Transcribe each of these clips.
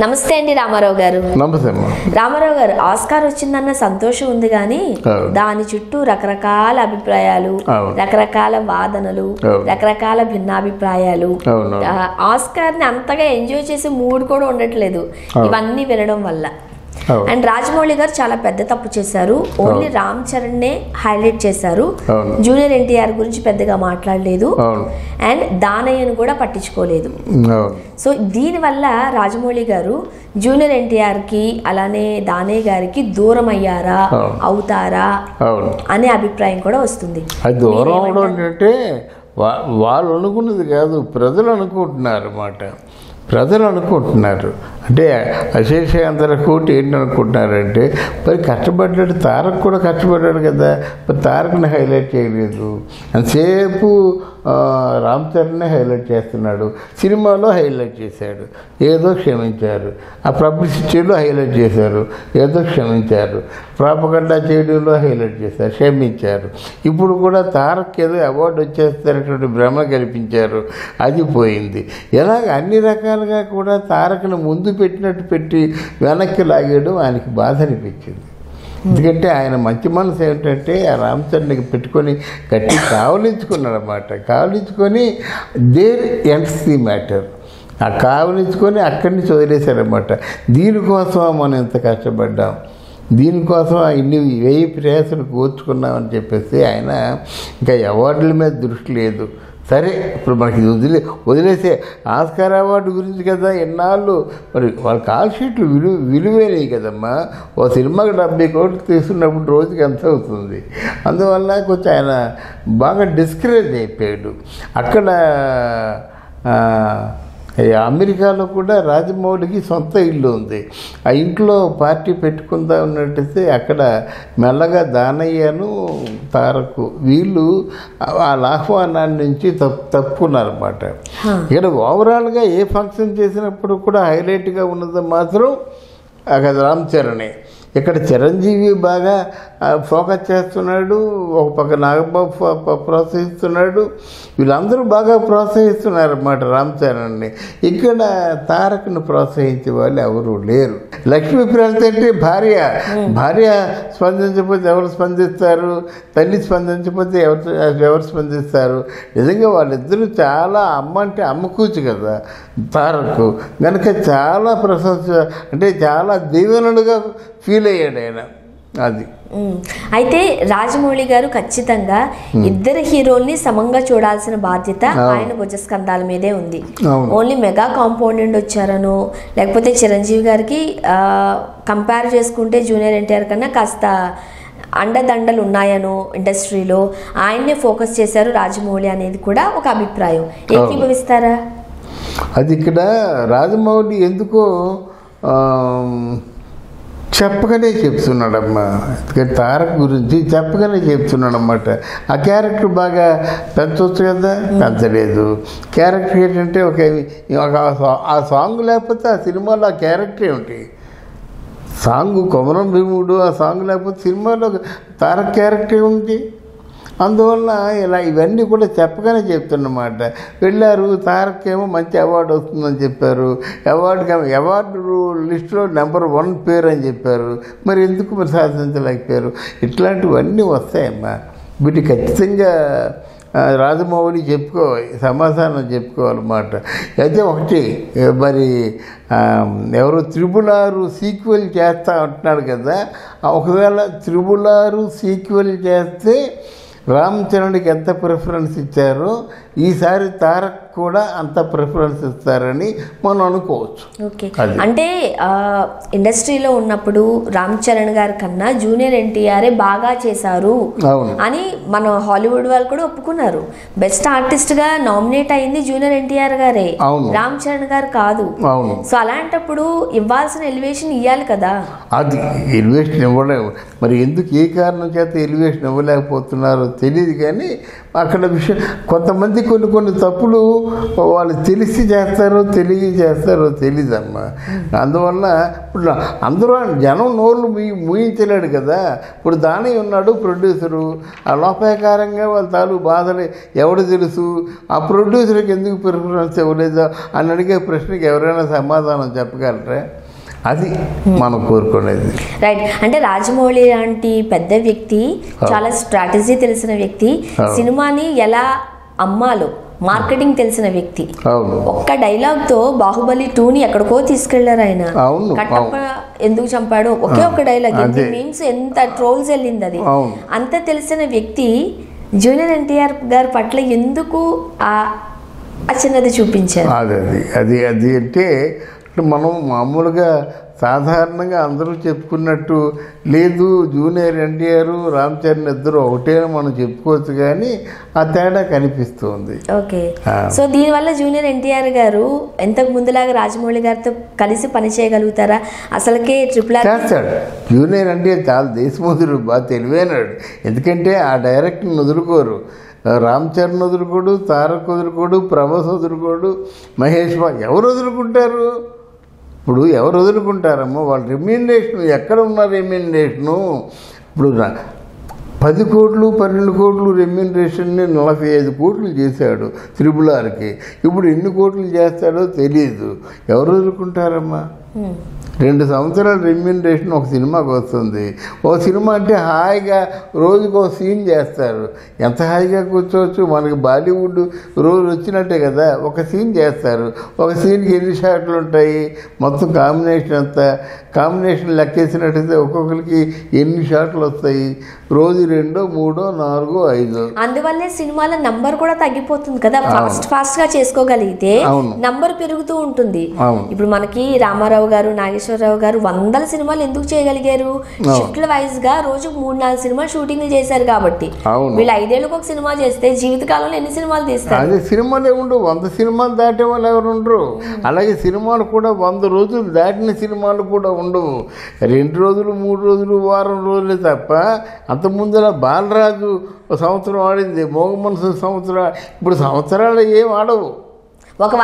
నమస్తే అండి రామారావు గారు. నమస్తే రామారావు గారు, ఆస్కార్ వచ్చిందన్న సంతోషం ఉంది కానీ దాని చుట్టూ రకరకాల అభిప్రాయాలు, రకరకాల వాదనలు, రకరకాల భిన్నాభిప్రాయాలు. ఆస్కార్ ని అంతగా ఎంజాయ్ చేసే మూడ్ కూడా ఉండట్లేదు ఇవన్నీ వినడం వల్ల. అండ్ రాజమౌళి గారు చాలా పెద్ద తప్పు చేశారు. ఓన్లీ రామ్ చరణ్ నే హైలైట్ చేశారు. జూనియర్ ఎన్టీఆర్ గురించి పెద్దగా మాట్లాడలేదు. అండ్ దానయ్యను కూడా పట్టించుకోలేదు. సో దీని వల్ల రాజమౌళి గారు జూనియర్ ఎన్టీఆర్ కి అలానే దానయ్య గారికి దూరం అయ్యారా, అవుతారా అనే అభిప్రాయం కూడా వస్తుంది. దూరం అవడం అంటే వాళ్ళు అనుకున్నది కాదు, ప్రజలు అనుకుంటున్నారు అన్నమాట. ప్రజలు అనుకుంటున్నారు అంటే అశేషాంతర కోటి ఏంటి అనుకుంటున్నారంటే, మరి కష్టపడ్డాడు తారక్ కూడా కష్టపడ్డాడు కదా, మరి తారక్ని హైలైట్ చేయలేదు. అంతసేపు రామ్ చరణ్నే హైలైట్ చేస్తున్నాడు. సినిమాలో హైలైట్ చేశాడు, ఏదో క్షమించారు. ఆ పబ్లిసిటీలో హైలైట్ చేశారు, ఏదో క్షమించారు. ప్రాపగండా చేయడంలో హైలైట్ చేశారు, క్షమించారు. ఇప్పుడు కూడా తారక్ ఏదో అవార్డు వచ్చేస్తున్నటువంటి భ్రమ కల్పించారు, అది పోయింది. ఇలాగ అన్ని రకాలుగా కూడా తారక్ని ముందు పెట్టినట్టు పెట్టి వెనక్కి లాగేయడం ఆయనకి బాధ అనిపించింది. ఎందుకంటే ఆయన మంచి మనసు ఏమిటంటే ఆ రామ్ చరణ్కి పెట్టుకొని గట్టి కావలించుకున్నాడు అన్నమాట. కావలించుకొని దేర్ ఎండ్స్ ది మ్యాటర్. ఆ కావలించుకొని అక్కడి నుంచి వదిలేశారన్నమాట. దీనికోసం మనం ఎంత కష్టపడ్డాం, దీనికోసం ఇన్ని వేయి ప్రయాసాలు కోర్చుకున్నామని చెప్పేసి ఆయన ఇంకా అవార్డుల మీద దృష్టి లేదు. సరే, ఇప్పుడు మనకి వదిలేసే ఆస్కార్ అవార్డు గురించి కదా ఎన్నాళ్ళు మరి వాళ్ళ కాల్ షీట్లు విలువైనవి కదమ్మా. ఓ సినిమాకి 70 కోట్లు తీసుకున్నప్పుడు రోజుకి ఎంత అవుతుంది? అందువల్ల కొంచెం ఆయన బాగా డిస్కరేజ్ అయిపోయాడు. అక్కడ అమెరికాలో కూడా రాజమౌళికి సొంత ఇల్లు ఉంది. ఆ ఇంట్లో పార్టీ పెట్టుకుందా ఉన్నట్టయితే అక్కడ మెల్లగా దానయ్యను తారకు వీళ్ళు వాళ్ళ ఆహ్వానాన్ని నుంచి తప్పుకున్నారన్నమాట. ఇక్కడ ఓవరాల్గా ఏ ఫంక్షన్ చేసినప్పుడు కూడా హైలైట్గా ఉన్నది మాత్రం అక్కడ రామ్ చరణే. ఇక్కడ చిరంజీవి బాగా ఫోకస్ చేస్తున్నాడు, ఒక పక్క నాగబాబు ప్రోత్సహిస్తున్నాడు, వీళ్ళందరూ బాగా ప్రోత్సహిస్తున్నారు అన్నమాట రామ్ చరణ్ని. ఇక్కడ తారక్ను ప్రోత్సహించే వాళ్ళు ఎవరు లేరు. లక్ష్మీప్రాంత్ అంటే భార్య స్పందించకపోతే ఎవరు స్పందిస్తారు? తల్లి స్పందించకపోతే ఎవరు స్పందిస్తారు? నిజంగా వాళ్ళిద్దరూ చాలా అమ్మ అంటే అమ్మకూచి కదా తారక్. కనుక చాలా ప్రశంస అంటే చాలా దీవెనలుగా ఫీల్ అయ్యాడు ఆయన. అది అయితే రాజమౌళి గారు ఖచ్చితంగా ఇద్దరు హీరోల్ని సమంగా చూడాల్సిన బాధ్యత ఆయన భుజస్కంధాల మీదే ఉంది. ఓన్లీ మెగా కాంపౌండెంట్ వచ్చారనో లేకపోతే చిరంజీవి గారికి కంపేర్ చేసుకుంటే జూనియర్ ఎన్టీఆర్ కన్నా కాస్త అండదండలు ఉన్నాయనో ఇండస్ట్రీలో ఆయన్నే ఫోకస్ చేశారు రాజమౌళి అనేది కూడా ఒక అభిప్రాయం. ఏకీభవిస్తారా? అది ఇక్కడ రాజమౌళి ఎందుకో చెప్పగానే చెప్తున్నాడమ్మా. తారక్ గురించి చెప్పగానే చెప్తున్నాడన్నమాట. ఆ క్యారెక్టర్ బాగా పెంచవచ్చు కదా, పెంచలేదు. క్యారెక్టర్ ఏంటంటే ఆ సాంగ్ లేకపోతే ఆ సినిమాలో ఆ క్యారెక్టర్ ఏమిటి? సాంగ్ కొమరం భీముడు, ఆ సాంగ్ లేకపోతే సినిమాలో తారక్ క్యారెక్టర్ ఏమిటి? అందువల్ల ఇలా ఇవన్నీ కూడా చెప్పగానే చెప్తున్నమాట. వెళ్ళారు, తారక్ ఏమో మంచి అవార్డు వస్తుందని చెప్పారు. అవార్డు లిస్టులో నెంబర్ 1 పేరు అని చెప్పారు. మరి ఎందుకు మరి సాధించలేకపోయారు? ఇట్లాంటివన్నీ వస్తాయమ్మా. వీటి ఖచ్చితంగా రాజమౌళి సమాధానం చెప్పుకోవాలన్నమాట. అయితే ఒకటి మరి ఎవరో 666 సీక్వెల్ చేస్తా అంటున్నాడు కదా. ఒకవేళ 666 సీక్వెల్ చేస్తే రామ్ చరణ్కి ఎంత ప్రిఫరెన్స్ ఇచ్చారో ఈసారి తారక్ కూడా అంత ప్రిఫరెన్స్ ఇస్తారని మనం అనుకోవచ్చు. ఓకే, అంటే ఇండస్ట్రీలో ఉన్నప్పుడు రామ్ చరణ్ గారి కన్నా జూనియర్ ఎన్టీఆరే బాగా చేశారు అని మన హాలీవుడ్ వాళ్ళు కూడా ఒప్పుకున్నారు. బెస్ట్ ఆర్టిస్ట్ గా నామినేట్ అయింది జూనియర్ ఎన్టీఆర్ గారే, రామ్ చరణ్ గారు కాదు. సో అలాంటప్పుడు ఇవ్వాల్సిన ఎలివేషన్ ఇవ్వాలి కదా. అది ఎలివేషన్ ఇవ్వలేము. మరి ఎందుకు ఏ కారణం చేత ఎలివేషన్ ఇవ్వలేకపోతున్నారో తెలియదు. కానీ అక్కడ విషయం కొంతమంది కొన్ని తప్పులు వాళ్ళు తెలిసి చేస్తారో చేస్తారో తెలీదమ్మా. అందువల్ల ఇప్పుడు అందరూ జనం నోళ్ళు మూయించలేడు కదా. ఇప్పుడు దాని ఉన్నాడు ప్రొడ్యూసరు, ఆ లోపాయకారంగా వాళ్ళ తాలూకు బాధలు ఎవడు తెలుసు, ఆ ప్రొడ్యూసర్కి ఎందుకు ప్రిఫరెన్స్ ఇవ్వలేదో అని అడిగే ప్రశ్నకి ఎవరైనా సమాధానం చెప్పగలరా? అది మనం కోరుకునేది. రైట్. అంటే రాజమౌళి లాంటి పెద్ద వ్యక్తి, చాలా స్ట్రాటజీ తెలిసిన వ్యక్తి, సినిమాని ఎలా అమ్మాలో మార్కెటింగ్ తెలిసిన వ్యక్తి. ఒక్క డైలాగ్ తో బాహుబలి 2ని ఎక్కడికో తీసుకెళ్లారు ఆయన. కట్టప్ప ఎందుకు చంపాడు ఒకే ఒక్క డైలాగ్, ఎంత మీమ్స్, ఎంత ట్రోల్స్ వెళ్ళింది అది. అంత తెలిసిన వ్యక్తి జూనియర్ ఎన్టీఆర్ గారి పట్ల ఎందుకు ఆ చిన్నది చూపించారు? అది అంటే మనం మామూలుగా సాధారణంగా అందరూ చెప్పుకున్నట్టు లేదు, జూనియర్ ఎన్టీఆర్ రామ్ చరణ్ ఇద్దరు ఒకటే మనం చెప్పుకోవచ్చు, కానీ ఆ తేడా కనిపిస్తుంది. ఓకే. సో దీనివల్ల జూనియర్ ఎన్టీఆర్ గారు ఎంతకు ముందులాగా రాజమౌళి గారితో కలిసి పని చేయగలుగుతారా? అసలుకే ట్రిపుల్ ఆర్ చేస్తాడు. జూనియర్ ఎన్టీఆర్ చాలా దేశముదురు, బాగా తెలివైనాడు. ఎందుకంటే ఆ డైరెక్టర్ని వదులుకోరు. రామ్ చరణ్ వదులుకోడు, తారక్ వదులుకోడు, ప్రభాస్ వదులుకోడు, మహేష్ బాబు ఎవరు వదులుకుంటారు? ఇప్పుడు ఎవరు వదులుకుంటారమ్మో? వాళ్ళ రెమ్యూనరేషన్ ఎక్కడ ఉన్న రెమ్యూనరేషను? ఇప్పుడు 10 కోట్లు 12 కోట్లు రెమ్యూనరేషన్ని 45 కోట్లు చేశాడు త్రిపుల్ ఆర్కి. ఇప్పుడు ఎన్ని కోట్లు చేస్తాడో తెలియదు. ఎవరు వదులుకుంటారమ్మా? 2 సంవత్సరాల రెమ్యూనరేషన్ ఒక సినిమాకి వస్తుంది. ఒక సినిమా అంటే హాయిగా రోజుకు ఒక సీన్ చేస్తారు. ఎంత హాయిగా కూర్చోవచ్చు. మనకి బాలీవుడ్ రోజు వచ్చినట్టే కదా, ఒక సీన్ చేస్తారు. ఒక సీన్కి ఎన్ని షాట్లు ఉంటాయి, మొత్తం కాంబినేషన్ అంతా కాంబినేషన్ లెక్కేసినట్టయితే ఒక్కొక్కరికి ఎన్ని షాట్లు వస్తాయి. రోజు 2, 3, 4, 5. అందువల్లే సినిమాల నంబర్ కూడా తగ్గిపోతుంది కదా. ఫాస్ట్ గా చేసుకోగలిగితే నంబర్ పెరుగుతూ ఉంటుంది. ఇప్పుడు మనకి రామారావు గారు, నాగేశ్వరరావు గారు 100 సినిమాలు ఎందుకు చేయగలిగారు? షిఫ్ట్ల వైజ్ గా రోజుకు 3-4 సినిమాలు షూటింగ్ చేశారు కాబట్టి. వీళ్ళు 5 ఏళ్ళకి ఒక సినిమా చేస్తే జీవితకాలంలో ఎన్ని సినిమాలు తీస్తారు? అదే సినిమాలే ఉండవు. 100 సినిమాలు దాటే వాళ్ళు ఎవరు ఉండరు. అలాగే సినిమాలు కూడా 100 రోజులు దాటిన సినిమాలు కూడా ఉండవు. 2 రోజులు 3 రోజులు వారం రోజులే తప్ప. అంతకుముందులా బాలరాజు సంవత్సరం ఆడింది, మోగ మనసు సంవత్సరం. ఇప్పుడు సంవత్సరాలు ఏం ఆడవు. ఒక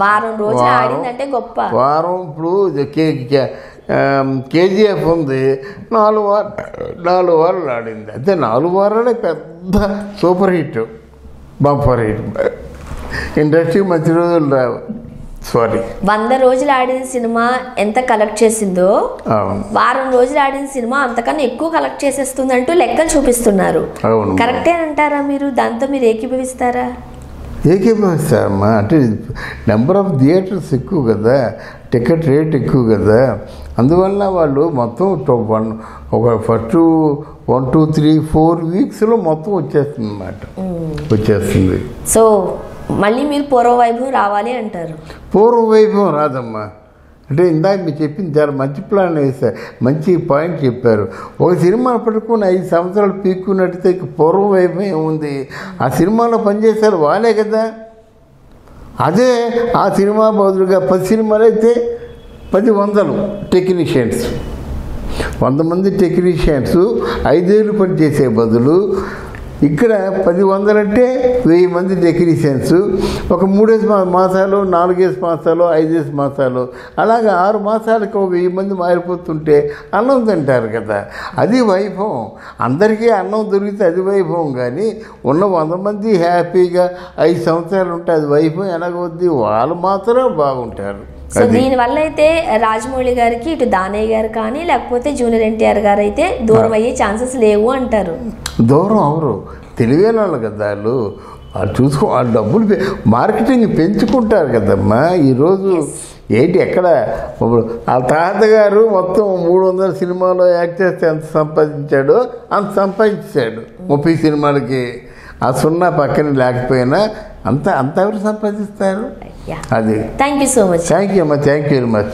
వారం రోజులు ఆడిందంటే గొప్ప. వారం ఇప్పుడు కేజీఎఫ్ ఉంది, 4 వారాలు ఆడింది. అయితే 4 వారాలే పెద్ద సూపర్ హిట్, బంపర్ హిట్. ఇండస్ట్రీకి మంచి రోజులు రావు. 100 రోజులు ఆడిన సినిమా ఎంత కలెక్ట్ చేసిందో వారం రోజులు ఆడిన సినిమా అంతకన్నా ఎక్కువ కలెక్ట్ చేసేస్తుంది అంటూ లెక్కలు చూపిస్తున్నారు. కరెక్టే అంటారా మీరు? దాంతో మీరు ఏకీభవిస్తారా? ఏకీభవిస్తారమ్మా. అంటే నెంబర్ ఆఫ్ థియేటర్స్ ఎక్కువ కదా, టికెట్ రేట్ ఎక్కువ కదా. అందువల్ల వాళ్ళు మొత్తం ఒక ఫస్ట్ 1, 2, 3, 4 వీక్స్లో మొత్తం వచ్చేస్తుంది అన్నమాట. వచ్చేస్తుంది. సో మళ్ళీ మీరు పూర్వవైభవం రావాలి అంటారు? పూర్వవైభవం రాదమ్మా. అంటే ఇందాక మీరు చెప్పింది చాలా మంచి ప్లాన్ వేశారు, మంచి పాయింట్ చెప్పారు. ఒక సినిమా పట్టుకుని 5 సంవత్సరాలు పీక్కున్నట్టయితే పూర్వవైభవం ఏముంది? ఆ సినిమాలో పనిచేశారు వాళ్ళే కదా. అదే ఆ సినిమా బదులుగా 10 సినిమాలు అయితే 10 టెక్నీషియన్స్, 100 మంది టెక్నీషియన్స్ 5 ఏళ్ళు పనిచేసే బదులు ఇక్కడ 10 అంటే 1000 మంది టెక్నీషియన్స్, ఒక 3 మాసాలు 4 మాసాలు 5 మాసాలు అలాగా 6 మాసాలకు 1000 మంది మారిపోతుంటే అన్నం తింటారు కదా. అది వైభవం. అందరికీ అన్నం దొరికితే అది వైభవం. కానీ ఉన్న 100 మంది హ్యాపీగా 5 సంవత్సరాలు ఉంటే అది వైభవం ఎలాగొద్ది? వాళ్ళు మాత్రం బాగుంటారు. సో దీనివల్ల అయితే రాజమౌళి గారికి ఇటు దానయ్య గారు కానీ లేకపోతే జూనియర్ ఎన్టీఆర్ గారు అయితే దూరం అయ్యే ఛాన్సెస్ లేవు అంటారు? దూరం అవరు. తెలివైన వాళ్ళు కదా వాళ్ళు. చూసుకో, వాళ్ళు డబ్బులు మార్కెటింగ్ పెంచుకుంటారు కదమ్మా. ఈరోజు ఎక్కడ వాళ్ళ తాతగారు మొత్తం 300 సినిమాలో యాక్ట్ చేస్తే ఎంత సంపాదించాడో అంత సంపాదించాడు 30 సినిమాలకి. ఆ 0 పక్కన లేకపోయినా అంత ఎవరు సంపాదిస్తారు? అది. Thank you so much. Thank you అమ్మా. Thank you very much.